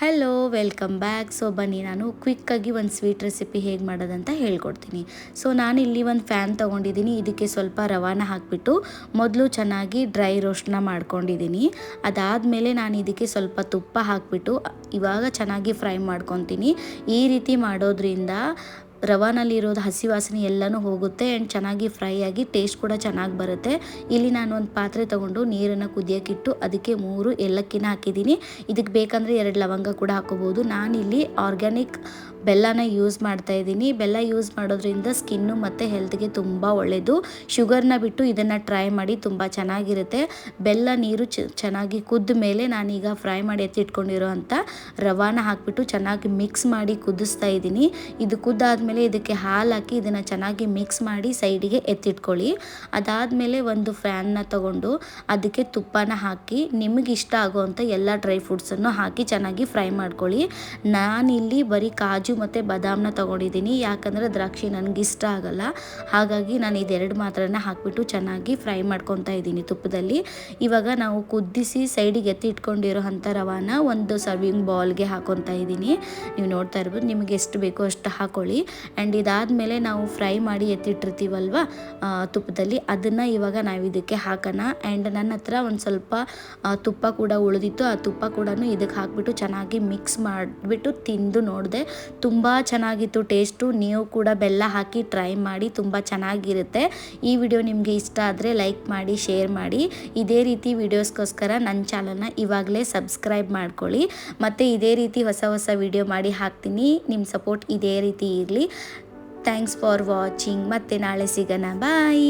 Hello welcome back. So ಬನ್ನಿ ನಾನು ಕ್ವಿಕ್ಕಾಗಿ ಒಂದು ಸ್ವೀಟ್ ರೆಸಿಪಿ ಹೇಗೆ ಮಾಡೋದಂತ ಹೇಳ್ಕೊಡ್ತೀನಿ. ಸೊ ನಾನಿಲ್ಲಿ ಒಂದು ಫ್ಯಾನ್ ತೊಗೊಂಡಿದ್ದೀನಿ. ಇದಕ್ಕೆ ಸ್ವಲ್ಪ ರವಾನ ಹಾಕಿಬಿಟ್ಟು ಮೊದಲು ಚೆನ್ನಾಗಿ ಡ್ರೈ ರೋಸ್ಟ್ನ ಮಾಡ್ಕೊಂಡಿದ್ದೀನಿ. ಅದಾದಮೇಲೆ ನಾನು ಇದಕ್ಕೆ ಸ್ವಲ್ಪ ತುಪ್ಪ ಹಾಕಿಬಿಟ್ಟು ಇವಾಗ ಚೆನ್ನಾಗಿ ಫ್ರೈ ಮಾಡ್ಕೊತೀನಿ. ಈ ರೀತಿ ಮಾಡೋದ್ರಿಂದ ರವಾನಲ್ಲಿರೋದು ಹಸಿ ವಾಸನೆ ಎಲ್ಲನೂ ಹೋಗುತ್ತೆ ಆ್ಯಂಡ್ ಚೆನ್ನಾಗಿ ಫ್ರೈ ಆಗಿ ಟೇಸ್ಟ್ ಕೂಡ ಚೆನ್ನಾಗಿ ಬರುತ್ತೆ. ಇಲ್ಲಿ ನಾನು ಒಂದು ಪಾತ್ರೆ ತೊಗೊಂಡು ನೀರನ್ನು ಕುದಿಯೋಕ್ಕಿಟ್ಟು ಅದಕ್ಕೆ 3 ಏಲಕ್ಕಿನ ಹಾಕಿದ್ದೀನಿ. ಇದಕ್ಕೆ ಬೇಕಂದರೆ 2 ಲವಂಗ ಕೂಡ ಹಾಕೋಬೋದು. ನಾನಿಲ್ಲಿ ಆರ್ಗ್ಯಾನಿಕ್ ಬೆಲ್ಲನ ಯೂಸ್ ಮಾಡ್ತಾ ಇದ್ದೀನಿ. ಬೆಲ್ಲ ಯೂಸ್ ಮಾಡೋದ್ರಿಂದ ಸ್ಕಿನ್ನು ಮತ್ತು ಹೆಲ್ತ್ಗೆ ತುಂಬ ಒಳ್ಳೆಯದು. ಶುಗರ್ನ ಬಿಟ್ಟು ಇದನ್ನು ಟ್ರೈ ಮಾಡಿ, ತುಂಬ ಚೆನ್ನಾಗಿರುತ್ತೆ. ಬೆಲ್ಲ ನೀರು ಚೆನ್ನಾಗಿ ಕುದ್ದ ಮೇಲೆ ನಾನೀಗ ಫ್ರೈ ಮಾಡಿ ಎತ್ತಿಟ್ಕೊಂಡಿರೋ ಅಂಥ ರವಾನ ಹಾಕಿಬಿಟ್ಟು ಚೆನ್ನಾಗಿ ಮಿಕ್ಸ್ ಮಾಡಿ ಕುದಿಸ್ತಾ ಇದ್ದೀನಿ. ಇದು ಕುದ್ದಾದಮೇಲೆ ಇದಕ್ಕೆ ಹಾಲು ಹಾಕಿ ಇದನ್ನು ಚೆನ್ನಾಗಿ ಮಿಕ್ಸ್ ಮಾಡಿ ಸೈಡಿಗೆ ಎತ್ತಿಟ್ಕೊಳ್ಳಿ. ಅದಾದಮೇಲೆ ಒಂದು ಫ್ಯಾನ್ನ ತಗೊಂಡು ಅದಕ್ಕೆ ತುಪ್ಪನ ಹಾಕಿ ನಿಮಗೆ ಇಷ್ಟ ಆಗೋವಂಥ ಎಲ್ಲ ಡ್ರೈ ಫ್ರೂಟ್ಸನ್ನು ಹಾಕಿ ಚೆನ್ನಾಗಿ ಫ್ರೈ ಮಾಡ್ಕೊಳ್ಳಿ. ನಾನಿಲ್ಲಿ ಬರೀ ಕಾಜು ಮತ್ತು ಬಾದಾಮನ್ನ ತೊಗೊಂಡಿದ್ದೀನಿ, ಯಾಕಂದರೆ ದ್ರಾಕ್ಷಿ ನನಗಿಷ್ಟ ಆಗಲ್ಲ. ಹಾಗಾಗಿ ನಾನು ಇದೆರಡು ಮಾತ್ರನ ಹಾಕಿಬಿಟ್ಟು ಚೆನ್ನಾಗಿ ಫ್ರೈ ಮಾಡ್ಕೊತಾ ಇದ್ದೀನಿ ತುಪ್ಪದಲ್ಲಿ. ಇವಾಗ ನಾವು ಕುದಿಸಿ ಸೈಡಿಗೆ ಎತ್ತಿ ಇಟ್ಕೊಂಡಿರೋ ಅಂಥ ರವಾನ ಒಂದು ಸರ್ವಿಂಗ್ ಬೌಲ್ಗೆ ಹಾಕೊತಾ ಇದ್ದೀನಿ. ನೀವು ನೋಡ್ತಾ ಇರ್ಬೋದು, ನಿಮಗೆ ಎಷ್ಟು ಬೇಕೋ ಅಷ್ಟು ಹಾಕೊಳ್ಳಿ. ಆ್ಯಂಡ್ ಇದಾದಮೇಲೆ ನಾವು ಫ್ರೈ ಮಾಡಿ ಎತ್ತಿಟ್ಟಿರ್ತೀವಲ್ವ ತುಪ್ಪದಲ್ಲಿ, ಅದನ್ನು ಇವಾಗ ನಾವು ಇದಕ್ಕೆ ಹಾಕೋಣ. ಆ್ಯಂಡ್ ನನ್ನ ಹತ್ರ ಒಂದು ಸ್ವಲ್ಪ ತುಪ್ಪ ಕೂಡ ಉಳಿದಿತ್ತು. ಆ ತುಪ್ಪ ಕೂಡ ಇದಕ್ಕೆ ಹಾಕಿಬಿಟ್ಟು ಚೆನ್ನಾಗಿ ಮಿಕ್ಸ್ ಮಾಡಿಬಿಟ್ಟು ತಿಂದು ನೋಡಿದೆ. ತುಂಬ ಚೆನ್ನಾಗಿತ್ತು ಟೇಸ್ಟು. ನೀವು ಕೂಡ ಬೆಲ್ಲ ಹಾಕಿ ಟ್ರೈ ಮಾಡಿ, ತುಂಬ ಚೆನ್ನಾಗಿರುತ್ತೆ. ಈ ವಿಡಿಯೋ ನಿಮಗೆ ಇಷ್ಟ ಆದರೆ ಲೈಕ್ ಮಾಡಿ, ಶೇರ್ ಮಾಡಿ. ಇದೇ ರೀತಿ ವಿಡಿಯೋಸ್ಗೋಸ್ಕರ ನನ್ನ ಚಾನಲ್ನ ಇವಾಗಲೇ ಸಬ್ಸ್ಕ್ರೈಬ್ ಮಾಡ್ಕೊಳ್ಳಿ. ಮತ್ತು ಇದೇ ರೀತಿ ಹೊಸ ಹೊಸ ವಿಡಿಯೋ ಮಾಡಿ ಹಾಕ್ತೀನಿ. ನಿಮ್ಮ ಸಪೋರ್ಟ್ ಇದೇ ರೀತಿ ಇರಲಿ. Thanks for watching. ಮತ್ತೆ ನಾಳೆ ಸಿಗೋಣ. ಬಾಯ್.